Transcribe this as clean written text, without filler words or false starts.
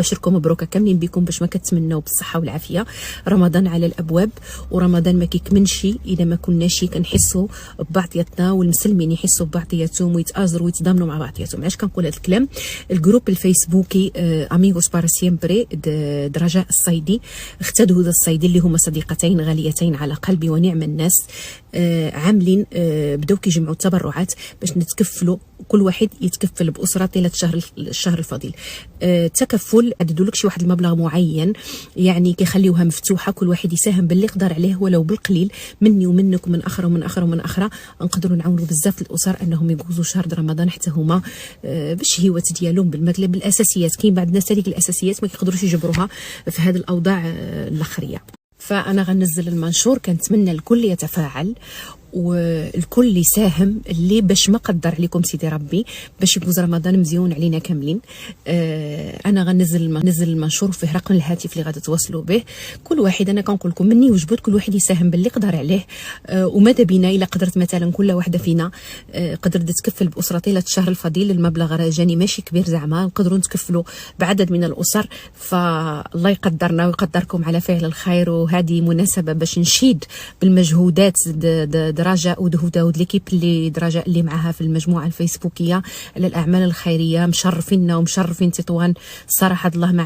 بشركم مبروك كاملين بكم باش ما كتمناو بالصحه والعافيه. رمضان على الابواب، ورمضان ما كيكملش اذا ما كناش كنحسوا ببعضياتنا، والمسلمين يحسوا ببعضياتهم ويتآزروا ويتضامنوا مع بعضياتهم. علاش كنقول هذا الكلام؟ الجروب الفيسبوكي اميغوس بارا سيمبري رجاء الصيدي، اختاد هدى الصيدي اللي هما صديقتين غاليتين على قلبي ونعم الناس، عاملين بداو كيجمعوا التبرعات باش نتكفلوا، كل واحد يتكفل باسره طيله الشهر الفضيل. التكفل عددوا لك شي واحد المبلغ معين، يعني كيخليوها مفتوحه، كل واحد يساهم باللي يقدر عليه ولو بالقليل، مني ومنك ومن اخر ومن اخر ومن اخرى. نقدروا نعاونوا بزاف الاسر انهم يجوزوا شهر رمضان حتى هما بالشهوات ديالهم بالماكله بالاساسيات. كاين بعض الناس هذيك الاساسيات ما كيقدروش يجبروها في هذه الاوضاع الاخريه. فانا غنزل المنشور، كنتمنى الكل يتفاعل والكل يساهم اللي باش ما قدر عليكم سيدي ربي باش يفوز رمضان مزيون علينا كاملين. انا غنزل المنشور فيه رقم الهاتف اللي غادي توصلوا به. كل واحد انا كنقول لكم مني وجبت كل واحد يساهم باللي يقدر عليه، وماذا بينا الا قدرت مثلا كل واحده فينا قدرت تكفل باسره طيله الشهر الفضيل. المبلغ راه جاني ماشي كبير زعما، نقدروا نتكفلوا بعدد من الاسر، فالله يقدرنا ويقدركم على فعل الخير. وهذه مناسبه باش نشيد بالمجهودات رجاء ودهود ليكيب اللي رجاء اللي معها في المجموعه الفيسبوكيه على الاعمال الخيريه، مشرفيننا ومشرفين تطوان. الصراحه الله مع